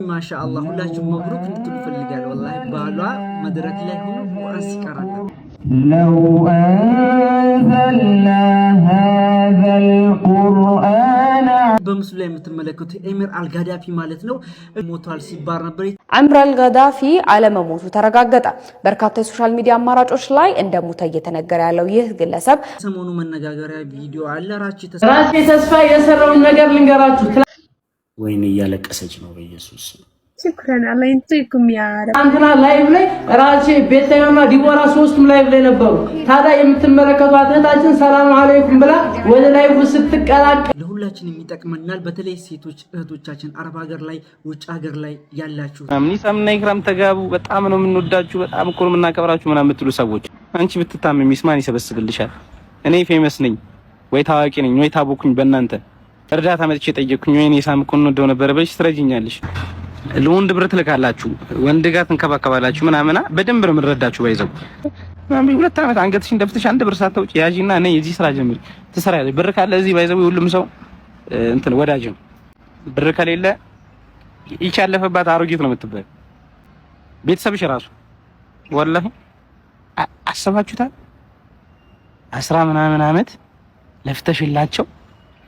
ማሻአላህ ሁላችሁም መብሩክ እንድትሉ ፈልጋለሁ። ወላሂ ባሏ መድረክ ላይ ሆኖ ቁርአን ሲቀራል ለው አንዘልና ሃዘል ቁርአን በምስሉ ላይ የምትመለከቱት ኤሚር አልጋዳፊ ማለት ነው ሞቷል ሲባል ነበር። አሚር አልጋዳፊ አለመሞቱ ተረጋገጠ። በርካታ የሶሻል ሚዲያ አማራጮች ላይ እንደሞተ እየተነገረ ያለው ይህ ግለሰብ ሰሞኑ መነጋገሪያ ቪዲዮ አለ። ራቼ ተስፋ የሰራውን ነገር ልንገራችሁ። ወይኔ እያለቀሰች ነው በኢየሱስ ሽክራን አላህ ይንጥይኩም ያ ረብ። አንተና ላይቭ ላይ ራቼ ቤታዮና ዲቦራ ሶስቱም ላይቭ ላይ ነበሩ። ታዲያ የምትመለከቷት እህታችን ሰላም አለይኩም ብላ ወደ ላይቭ ስትቀላቀል ለሁላችን የሚጠቅመናል። በተለይ ሴቶች እህቶቻችን አረብ ሀገር ላይ ውጭ ሀገር ላይ ያላችሁ አምኒሳምና ኢክራም ተጋቡ። በጣም ነው የምንወዳችሁ፣ በጣም እኮ ነው የምናከብራችሁ ምናምን የምትሉ ሰዎች አንቺ ብትታመሚስ ማን ይሰበስብልሻል? እኔ ፌመስ ነኝ ወይ ታዋቂ ነኝ ወይ ታቦኩኝ በእናንተ እርዳታ መጥቼ ጠየቅኩኝ ወይ እኔ ሳምኩን እንደው ነበር በልሽ ትረጂኛለሽ። ለወንድ ብር ትልካላችሁ፣ ወንድ ጋር ትንከባከባላችሁ ምናምና በደንብ ነው የምንረዳችሁ። ባይዘው ማንቢ 2 ዓመት አንገትሽን ደፍተሽ አንድ ብር ሳታውጪ ያጂና ነይ እዚህ ስራ ጀምሪ ትሰራለሽ። ብር ካለ እዚህ ባይዘው ሁሉም ሰው እንትን ወዳጅ ነው። ብር ከሌለ ይቻለፈባት አሮጊት ነው የምትባል። ቤተሰብሽ ራሱ ወላሂ አሰባችሁታል 10 ምናምን ዓመት ለፍተሽላቸው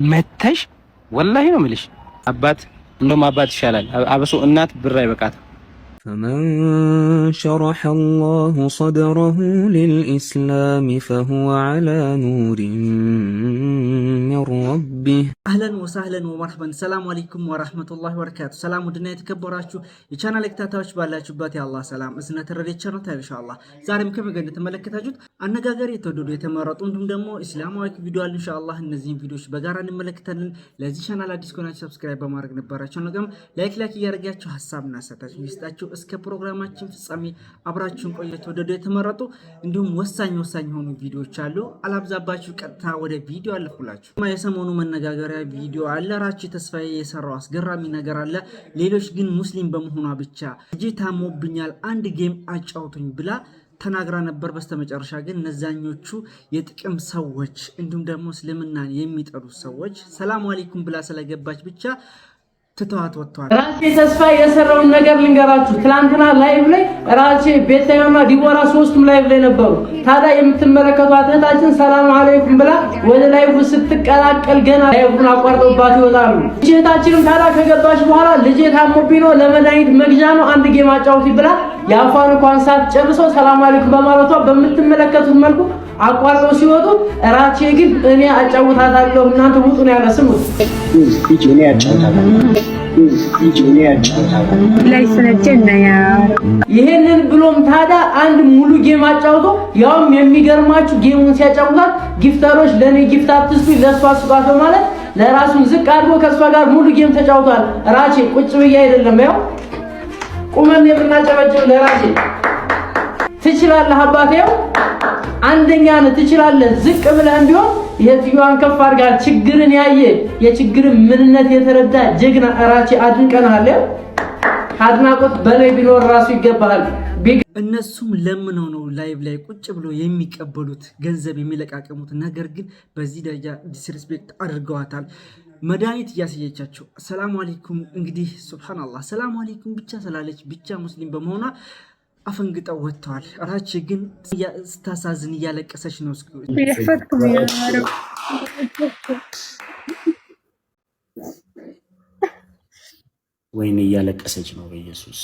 መተሽ ወላሂ ነው የምልሽ። አባት እንደውም አባት ይሻላል። አበሶ እናት ብር አይበቃትም። فمن شرح الله صدره للإسلام فهو على نور من ربه. أهلا وسهلا ومرحبا. السلام عليكم ورحمة الله وبركاته. سلام ودنا يتكبراتشو يشانا لك تاتاوش بالاتشو باتي الله سلام اسنا تردي تشانو إن شاء الله زارم كم قد تملكتاجوت አነጋገር የተወደዱ የተመረጡ እንዲሁም ደግሞ እስላማዊ ቪዲዮ አለ ኢንሻአላህ። እነዚህን ቪዲዮዎች በጋራ እንመለከታለን። ለዚህ ቻናል አዲስ ከሆናችሁ ሰብስክራይብ በማድረግ ነበራችሁ ነገም ላይክ እያደረጋችሁ ሐሳብና አስተያየታችሁን ይስጣችሁ። እስከ ፕሮግራማችን ፍጻሜ አብራችሁን ቆዩ። የተወደዱ የተመረጡ እንዲሁም ወሳኝ የሆኑ ቪዲዮዎች አሉ። አላብዛባችሁ፣ ቀጥታ ወደ ቪዲዮ አለፉላችሁ። የሰሞኑ መነጋገሪያ ቪዲዮ አለ። ራቼ ተስፋዬ የሰራው አስገራሚ ነገር አለ። ሌሎች ግን ሙስሊም በመሆኗ ብቻ ልጄ ታሞብኛል አንድ ጌም አጫውቱኝ ብላ ተናግራ ነበር። በስተመጨረሻ ግን እነዛኞቹ የጥቅም ሰዎች እንዲሁም ደግሞ እስልምናን የሚጠሩ ሰዎች ሰላም አለይኩም ብላ ስለገባች ብቻ ትተዋት ወጥቷል። ራቼ ተስፋ የሰራውን ነገር ልንገራችሁ። ትላንትና ላይቭ ላይ ራቼ ቤታዮና ዲቦራ ሶስቱም ላይቭ ላይ ነበሩ። ታዲያ የምትመለከቷት እህታችን ሰላም አለይኩም ብላ ወደ ላይቭ ስትቀላቀል ገና ላይቭን አቋርጠውባት ይወጣሉ። እህታችንም ታዲያ ከገባች በኋላ ልጄ ታሞብኝ ነው ለመድኃኒት መግዣ ነው አንድ ጌም አጫውቲ ብላ የአፋን እንኳን ሳትጨርሰው ሰላም አለይኩም በማለቷ በምትመለከቱት መልኩ አቋርጠው ሲወጡ ራቼ ግን እኔ አጫውታታለሁ እናንተ ውጡ ነው ያለ። ስሙት እኔ አጫውታታለሁ ይሄንን ብሎም ታዲያ አንድ ሙሉ ጌም አጫውቶ ያውም የሚገርማችሁ ጌሙን ሲያጫውታት ጊፍተሮች ለኔ ጊፍት አትስጡ ለሷ ስጧት በማለት ለራሱን ዝቅ አድርጎ ከሷ ጋር ሙሉ ጌም ተጫውቷል። ራቼ ቁጭ ብዬ አይደለም ያው ቁመን የምናጨበጭብ ለራቼ ትችላለህ አባቴው አንደኛ ነህ ትችላለህ። ዝቅ ብለህም ቢሆን የትዩዋን ከፍ አድርጋ ችግርን ያየ የችግርን ምንነት የተረዳ ጀግና ራቼ አድንቀናል። አድናቆት በላይ ቢኖር ራሱ ይገባል። እነሱም ለምነው ነው ላይቭ ላይ ቁጭ ብሎ የሚቀበሉት ገንዘብ የሚለቃቀሙት። ነገር ግን በዚህ ደረጃ ዲስሪስፔክት አድርገዋታል። መድኃኒት እያሳየቻቸው ሰላም አለይኩም እንግዲህ ሱብሃንአላህ ሰላም አለይኩም ብቻ ስላለች ብቻ ሙስሊም በመሆኗ አፈንግጠው ወጥተዋል። ራቼ ግን ስታሳዝን እያለቀሰች ነው። ይፈትኩም ያ ረብ ወይኔ እያለቀሰች ነው በኢየሱስ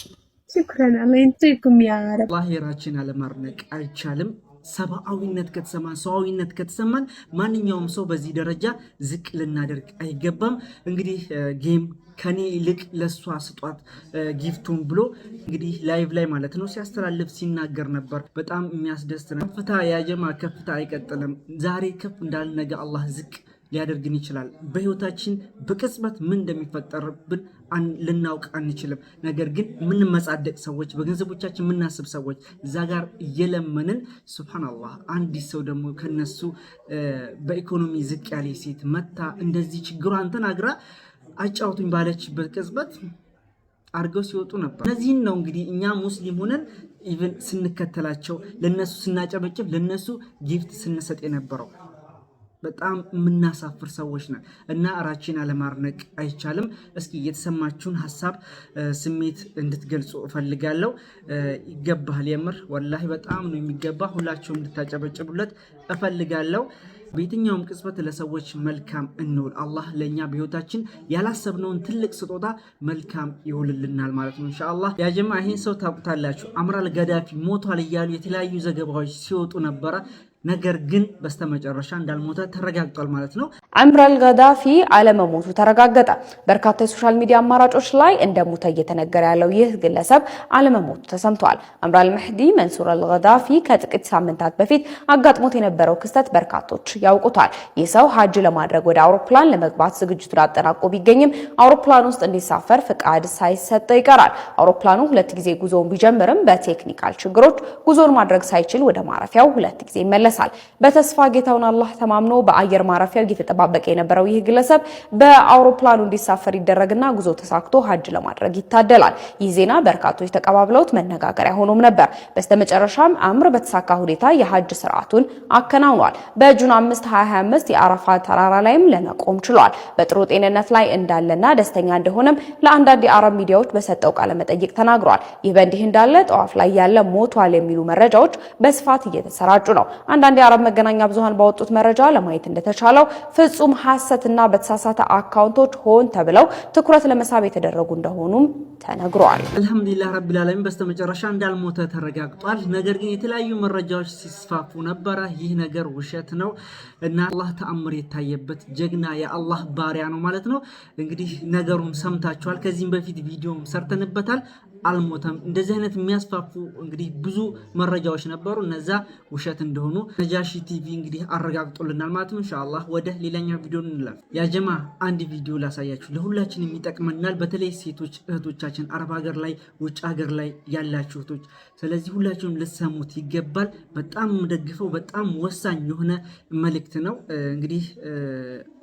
ሽክራን አላህ ይንጥይኩም ያ ረብ። አላህ ራቼን አለማድነቅ አይቻልም። ሰብአዊነት ከተሰማን ሰዋዊነት ከተሰማን ማንኛውም ሰው በዚህ ደረጃ ዝቅ ልናደርግ አይገባም። እንግዲህ ጌም ከኔ ይልቅ ለሷ ስጧት ጊፍቱን ብሎ እንግዲህ ላይቭ ላይ ማለት ነው ሲያስተላልፍ ሲናገር ነበር። በጣም የሚያስደስት ነው። ከፍታ ያጀማ ከፍታ አይቀጥልም። ዛሬ ከፍ እንዳል ነገ አላህ ዝቅ ሊያደርግን ይችላል። በህይወታችን በቅጽበት ምን እንደሚፈጠርብን ልናውቅ አንችልም። ነገር ግን የምንመጻደቅ ሰዎች በገንዘቦቻችን የምናስብ ሰዎች እዛ ጋር እየለመንን ሱብሃንአላህ አንዲት ሰው ደግሞ ከነሱ በኢኮኖሚ ዝቅ ያለ ሴት መታ እንደዚህ ችግሯን ተናግራ አጫውቱኝ ባለችበት ቅጽበት አርገው ሲወጡ ነበር። እነዚህን ነው እንግዲህ እኛ ሙስሊም ሆነን ኢቭን ስንከተላቸው ለነሱ ስናጨበጭብ ለነሱ ጊፍት ስንሰጥ የነበረው። በጣም የምናሳፍር ሰዎች ነን እና ራችን አለማርነቅ አይቻልም። እስኪ የተሰማችሁን ሀሳብ ስሜት እንድትገልጹ እፈልጋለሁ። ይገባል፣ የምር ወላሂ በጣም ነው የሚገባ። ሁላችሁም እንድታጨበጭቡለት እፈልጋለሁ። በየትኛውም ቅጽበት ለሰዎች መልካም እንውል። አላህ ለእኛ በህይወታችን ያላሰብነውን ትልቅ ስጦታ መልካም ይውልልናል ማለት ነው ኢንሻአላህ። ያ ጀማ ይሄን ሰው ታውቁታላችሁ። አምራል ጋዳፊ ሞቷል እያሉ የተለያዩ ዘገባዎች ሲወጡ ነበረ። ነገር ግን በስተመጨረሻ እንዳልሞተ ተረጋግጧል ማለት ነው። አምራል ጋዳፊ አለመሞቱ ተረጋገጠ። በርካታ የሶሻል ሚዲያ አማራጮች ላይ እንደሞተ እየተነገረ ያለው ይህ ግለሰብ አለመሞቱ ተሰምቷል። አምራል መህዲ መንሱር አልጋዳፊ ከጥቂት ሳምንታት በፊት አጋጥሞት የነበረው ክስተት በርካቶች ያውቁታል። ይህ ሰው ሀጅ ለማድረግ ወደ አውሮፕላን ለመግባት ዝግጅቱን አጠናቆ ቢገኝም አውሮፕላን ውስጥ እንዲሳፈር ፍቃድ ሳይሰጠው ይቀራል። አውሮፕላኑ 2 ጊዜ ጉዞውን ቢጀምርም በቴክኒካል ችግሮች ጉዞን ማድረግ ሳይችል ወደ ማረፊያው 2 ጊዜ ይመለሳል። በተስፋ ጌታውን አላህ ተማምኖ በአየር ማረፊያው እየተጠባበቀ የነበረው ይህ ግለሰብ በአውሮፕላኑ እንዲሳፈር ይደረግና ጉዞ ተሳክቶ ሀጅ ለማድረግ ይታደላል። ይህ ዜና በርካቶች ተቀባብለውት መነጋገሪያ ሆኖም ነበር። በስተመጨረሻም አምር በተሳካ ሁኔታ የሀጅ ስርዓቱን አከናውኗል። በጁን 5 2025 የአረፋ ተራራ ላይም ለመቆም ችሏል። በጥሩ ጤንነት ላይ እንዳለና ደስተኛ እንደሆነም ለአንዳንድ የአረብ ሚዲያዎች በሰጠው ቃለ መጠይቅ ተናግሯል። ይህ በእንዲህ እንዳለ ጠዋፍ ላይ ያለ ሞቷል የሚሉ መረጃዎች በስፋት እየተሰራጩ ነው። አንዳንድ የአረብ መገናኛ ብዙሃን ባወጡት መረጃ ለማየት እንደተቻለው ፍጹም ሐሰትና በተሳሳተ አካውንቶች ሆን ተብለው ትኩረት ለመሳብ የተደረጉ እንደሆኑም ተነግሯል። አልহামዱሊላህ ረቢል ዓለሚን በስተመጨረሻ እንዳልሞተ ተረጋግጧል። ነገር ግን የተለያዩ መረጃዎች ሲስፋፉ ነበረ። ይህ ነገር ውሸት ነው እና አላህ ተአምር የታየበት ጀግና የአላህ ባሪያ ነው ማለት ነው። እንግዲህ ነገሩን ሰምታችኋል። ከዚህም በፊት ቪዲዮም ሰርተንበታል። አልሞተም። እንደዚህ አይነት የሚያስፋፉ እንግዲህ ብዙ መረጃዎች ነበሩ። እነዛ ውሸት እንደሆኑ ነጃሺ ቲቪ እንግዲህ አረጋግጦልናል ማለት ነው። ኢንሻአላህ ወደ ሌላኛው ቪዲዮ እንለፍ። ያ ጀማ አንድ ቪዲዮ ላሳያችሁ፣ ለሁላችንም ይጠቅመናል። በተለይ ሴቶች እህቶቻችን አረብ ሀገር ላይ ውጭ ሀገር ላይ ያላችሁ እህቶች፣ ስለዚህ ሁላችሁም ልትሰሙት ይገባል። በጣም ደግፈው በጣም ወሳኝ የሆነ መልእክት ነው። እንግዲህ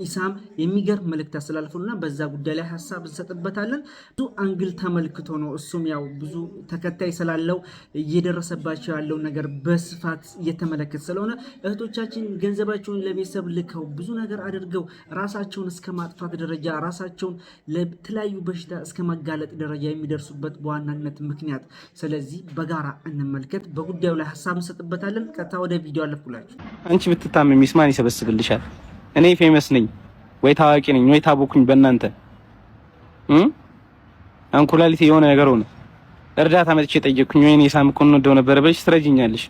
ኢሳም የሚገርም መልእክት አስተላልፎና በዛ ጉዳይ ላይ ሀሳብ እንሰጥበታለን። ብዙ አንግል ተመልክቶ ነው እሱም ያው ብዙ ተከታይ ስላለው እየደረሰባቸው ያለው ነገር በስፋት እየተመለከተ ስለሆነ እህቶቻችን ገንዘባቸውን ለቤተሰብ ልከው ብዙ ነገር አድርገው ራሳቸውን እስከ ማጥፋት ደረጃ ራሳቸውን ለተለያዩ በሽታ እስከ ማጋለጥ ደረጃ የሚደርሱበት በዋናነት ምክንያት። ስለዚህ በጋራ እንመልከት። በጉዳዩ ላይ ሀሳብ እንሰጥበታለን። ቀጥታ ወደ ቪዲዮ አለፍኩላችሁ። አንቺ ብትታመሚ ማን ይሰበስብልሻል? እኔ ፌመስ ነኝ ወይ ታዋቂ ነኝ ወይ ታቦኩኝ በእናንተ አንኩላሊት የሆነ ነገር ሆነ እርዳታ መጥቼ ጠየቅኩኝ። ወይኔ ሳምኩን እንደው ነበር በልሽ ትረጂኛለሽ፣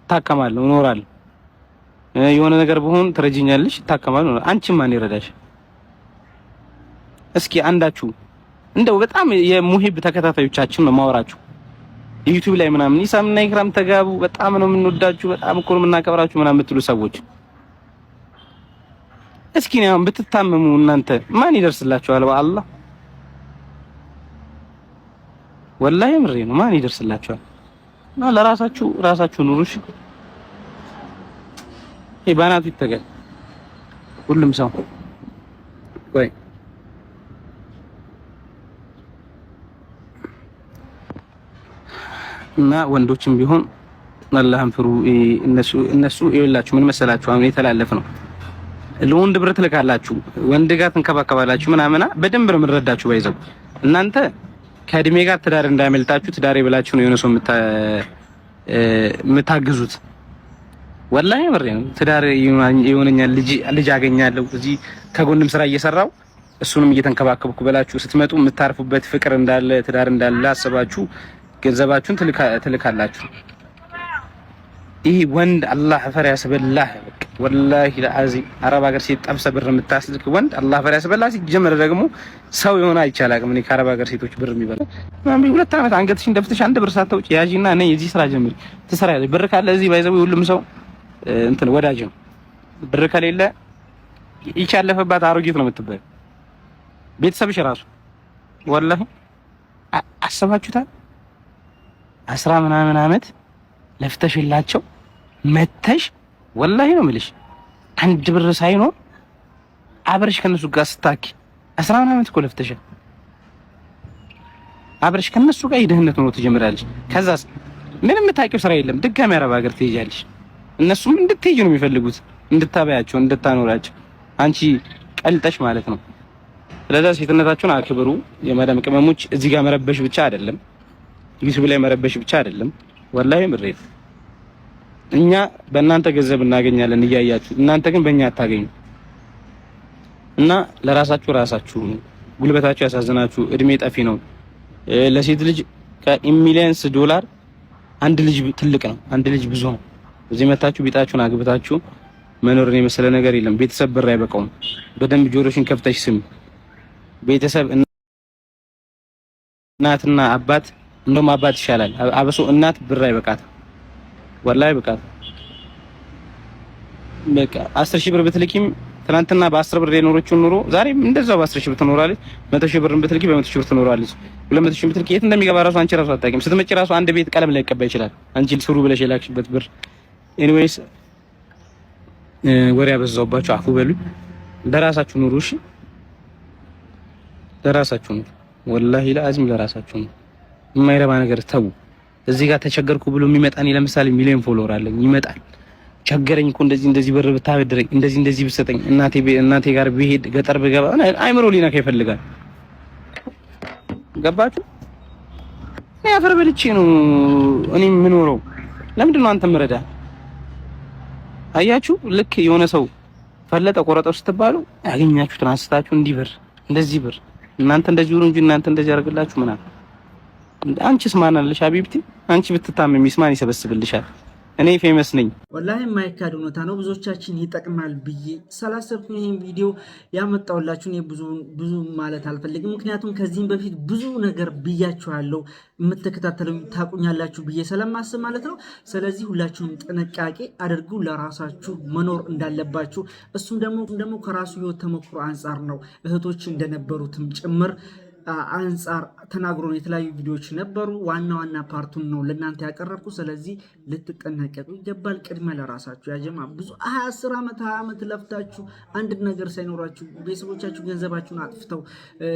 ታከማለሁ፣ እኖራለሁ። የሆነ ነገር በሆን ትረጂኛለሽ፣ ታከማለሁ። አንቺ ማን ይረዳሽ? እስኪ አንዳችሁ እንደው በጣም የሙሂብ ተከታታዮቻችን ነው ማወራችሁ ዩቲዩብ ላይ ምናምን ኢሳምና ኢክራም ተጋቡ፣ በጣም ነው የምንወዳችሁ፣ በጣም እኮ ነው የምናከብራችሁ ምናምን የምትሉ ሰዎች እስኪ ነው ብትታመሙ እናንተ ማን ይደርስላችኋል? በአላህ ወላሂ ምሬ ነው። ማን ይደርስላችኋል? እና ለራሳችሁ ኑሩሽ። ባናቱ ይተገል ሁሉም ሰው ወይ እና ወንዶችም ቢሆን አላህን ፍሩ። እነሱ ይኸውላችሁ ምን መሰላችሁ፣ አሁን የተላለፈ ነው። ለወንድ ብር ትልካላችሁ፣ ወንድ ጋር ትንከባከባላችሁ ምናምና በደንብ ነው የምንረዳችሁ። ባይዘው እናንተ ከእድሜ ጋር ትዳር እንዳያመልጣችሁ ትዳሬ ብላችሁ ነው የሆነ ሰው የምታግዙት። ወላሂ ምሬ ነው። ትዳር ይሆነኛል ልጅ አገኛለሁ እዚህ ከጎንም ስራ እየሰራው እሱንም እየተንከባከብኩ ብላችሁ ስትመጡ የምታርፉበት ፍቅር እንዳለ ትዳር እንዳለ አስባችሁ ገንዘባችሁን ትልካላችሁ። ይህ ወንድ አላህ ፈሪያ ያስበላህ። ወላሂ ለአዚም አረብ ሀገር ሴት ጠብሰ ብር የምታስልክ ወንድ አላህ ፈሪያ ያስበላህ። ሲጀመር ደግሞ ሰው የሆነ አይቻላቅም። እኔ ከአረብ ሀገር ሴቶች ብር የሚበላ ማን 2 ዓመት አንገትሽን ደፍተሽ አንድ ብር ሳታውጪ ያዢና ነይ እዚህ ስራ ጀምሪ ትሰሪያለሽ። ብር ካለ እዚህ ባይዘው ሁሉም ሰው እንትን ወዳጅ ነው። ብር ከሌለ ይቻለፈባት አሮጊት ነው የምትባለው። ቤተሰብሽ ራሱ ወላሂ አሰባችሁታል? 10 ምናምን ዓመት ለፍተሽላቸው መተሽ ወላሂ ነው የምልሽ አንድ ብር ሳይኖር አብረሽ ከነሱ ጋር ስታኪ 10 ምናምን ዓመት እኮ ለፍተሻል። አብረሽ ከነሱ ጋር የድህነት ሆኖ ትጀምራለሽ። ከዛስ ምንም የምታውቂው ስራ የለም። ድጋሚ አረብ ሀገር ትሄጃለሽ። እነሱም እንድትሄጂ ነው የሚፈልጉት። እንድታበያቸው እንድታኖራቸው አንቺ ቀልጠሽ ማለት ነው። ስለዚህ ሴትነታችሁን አክብሩ። የማዳም ቅመሞች እዚህ ጋር መረበሽ ብቻ አይደለም፣ ዩቲዩብ ላይ መረበሽ ብቻ አይደለም። ወላሂ ምሬት እኛ በእናንተ ገንዘብ እናገኛለን እያያችሁ፣ እናንተ ግን በእኛ አታገኙ እና ለራሳችሁ ጉልበታችሁ ያሳዝናችሁ። እድሜ ጠፊ ነው። ለሴት ልጅ ከሚሊየንስ ዶላር አንድ ልጅ ትልቅ ነው፣ አንድ ልጅ ብዙ ነው። እዚህ መታችሁ ቢጣችሁን አግብታችሁ መኖርን የመሰለ ነገር የለም። ቤተሰብ ብር አይበቃውም። በደንብ ጆሮሽን ከፍተሽ ስሚ። ቤተሰብ እናትና አባት እንደውም አባት ይሻላል። አበሶ እናት ብር አይበቃት፣ ወላሂ አይበቃት። በቃ 10 ሺህ ብር ብትልኪም ትናንትና በ10 ብር የኖረችው ኑሮ ዛሬም እንደዛው በ10 ሺህ ብር ትኖራለች። 100 ሺህ ብር ብትልኪ በ100 ሺህ ብር ትኖራለች። 200 ሺህ ብትልኪ የት እንደሚገባ ራሱ አንቺ ራሱ አታውቂም። ስትመጪ ራሱ አንድ ቤት ቀለም ላይ ይቀባ ይችላል። አንቺ ስሩ ብለሽ የላክሽበት ብር። ኤኒዌይስ ወሬ ያበዛውባችሁ አፉ በሉኝ። ለራሳችሁ ኑሩ እሺ፣ ለራሳችሁ ኑሩ። ወላሂ ለአዚም ለራሳችሁ ኑሩ። የማይረባ ነገር ተው። እዚህ ጋር ተቸገርኩ ብሎ የሚመጣኝ ለምሳሌ ሚሊዮን ፎሎወር አለኝ ይመጣል። ቸገረኝ እኮ እንደዚህ ብር ብታበድረኝ እንደዚህ ብትሰጠኝ እናቴ ጋር ብሄድ ገጠር ብገባ አይምሮ ሊነካ ይፈልጋል። ገባችሁ? እኔ አፈር በልቼ ነው እኔ የምኖረው። ለምንድን ነው አንተ ምረዳ? አያችሁ፣ ልክ የሆነ ሰው ፈለጠ ቆረጠው ስትባሉ ያገኛችሁትን አንስታችሁ እንዲህ ብር እንደዚህ ብር እናንተ እንደዚህ ሆኖ እንጂ እናንተ እንደዚህ ያደርግላችሁ ምናምን። አንቺስ ማን አለሽ ሀቢብቲ? አንቺ ብትታመሚስ ማን ይሰበስብልሻል? እኔ ፌመስ ነኝ። ወላሂ የማይካድ እውነታ ነው። ብዙዎቻችን ይጠቅማል ብዬ ስላሰብኩኝ ይሄን ቪዲዮ ያመጣሁላችሁ። እኔ ብዙ ማለት አልፈልግም፣ ምክንያቱም ከዚህም በፊት ብዙ ነገር ብያችኋለሁ። የምትከታተሉ ታቁኛላችሁ ብዬ ስለማስብ ማለት ነው። ስለዚህ ሁላችሁም ጥንቃቄ አድርጉ፣ ለራሳችሁ መኖር እንዳለባችሁ። እሱም ደግሞ ከራሱ ህይወት ተሞክሮ አንጻር ነው። እህቶች እንደነበሩትም ጭምር አንጻር ተናግሮ የተለያዩ ቪዲዮዎች ነበሩ። ዋና ፓርቱን ነው ለእናንተ ያቀረብኩ። ስለዚህ ልትጠነቀቁ ይገባል። ቅድሚያ ለራሳችሁ ያጀማ። ብዙ 10 ዓመት 20 ዓመት ለፍታችሁ አንድ ነገር ሳይኖራችሁ ቤተሰቦቻችሁ ገንዘባችሁን አጥፍተው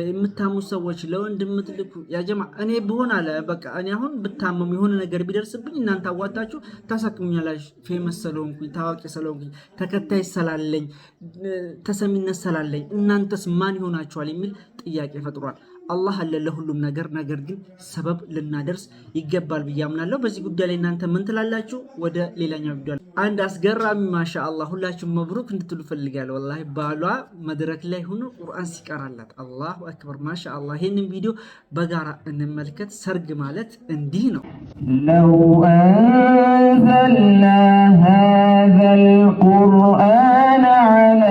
የምታሙ ሰዎች ለወንድ የምትልኩ ያጀማ። እኔ ብሆን አለ በቃ እኔ አሁን ብታመሙ የሆነ ነገር ቢደርስብኝ እናንተ አዋጣችሁ ታሳክሙኛላችሁ። ፌመስ ስለሆንኩኝ ታዋቂ ስለሆንኩኝ ተከታይ ስላለኝ ተሰሚነት ስላለኝ እናንተስ ማን ይሆናችኋል የሚል ጥያቄ ፈጥሯል። አላህ አለ ለሁሉም ነገር። ነገር ግን ሰበብ ልናደርስ ይገባል ብዬ አምናለሁ። በዚህ ጉዳይ ላይ እናንተ ምን ትላላችሁ? ወደ ሌላኛው ቪዲዮ አንድ አስገራሚ ማሻአላህ ሁላችሁም መብሩክ እንድትሉ ፈልጋለሁ። ወላሂ ባሏ መድረክ ላይ ሆኖ ቁርአን ሲቀራላት አላሁ አክበር ማሻአላህ። ይሄንን ቪዲዮ በጋራ እንመልከት። ሰርግ ማለት እንዲህ ነው። ለው አንዘልና ሃዘል ቁርአን ዐላ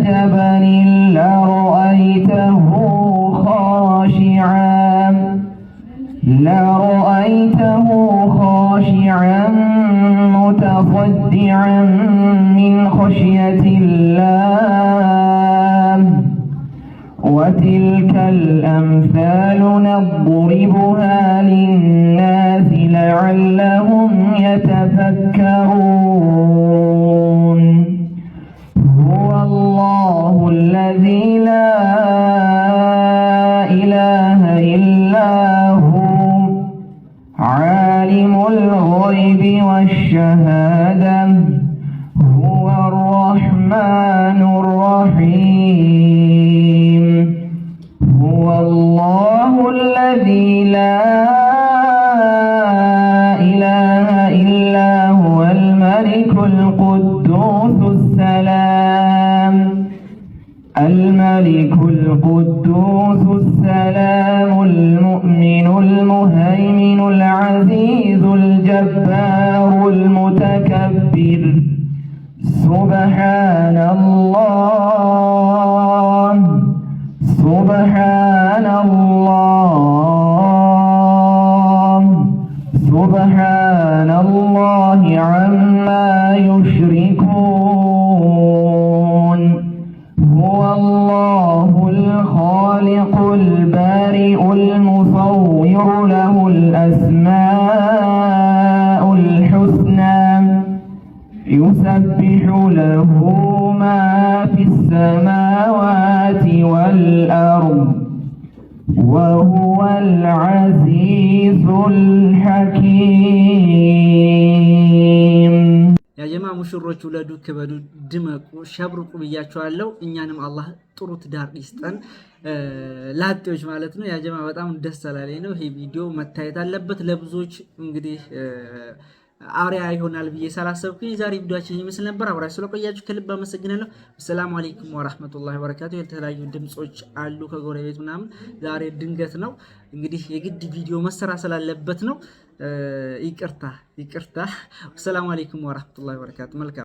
ጀበሊን ለረአይተሁ خاشعا متصدعا من خشية الله وتلك الأمثال نضربها للناس لعلهم يتفكرون هو الله الذي لا إله إلا هو عالم الغيب والشهادة هو الرحمن الرحيم هو الله الذي لا إله إلا هو الملك القدوس السلام الملك القدوس السلام المؤمن المهيمن العزيز الجبار المتكبر سبحان الله سبحان الله سبحان الله عما يشركون هو الله الخالق البارئ المصور له الأسماء الحسنى يسبح له ما في السماوات والأرض وهو العزيز الحكيم። يا جماعة ሙሽሮች ውለዱ፣ ክበዱ፣ ድመቁ፣ ሸብርቁ ብያችኋለሁ። እኛንም አላህ ጥሩ ትዳር ይስጠን፣ ላጤዎች ማለት ነው። ያጀማ በጣም ደስ አላለኝ ነው። ይሄ ቪዲዮ መታየት አለበት ለብዙዎች እንግዲህ አሪያ ይሆናል ብዬ ስላሰብኩኝ የዛሬ ቪዲዮአችን ይመስል ነበር። አብራችሁ ስለቆያችሁ ከልብ አመሰግናለሁ። ሰላም አለይኩም ወራህመቱላሂ ወበረካቱ። የተለያዩ ድምጾች አሉ ከጎረቤት ምናምን። ዛሬ ድንገት ነው እንግዲህ የግድ ቪዲዮ መሰራ ስላለበት ነው። ይቅርታ። ሰላም አለይኩም ወራህመቱላሂ ወበረካቱ። መልካም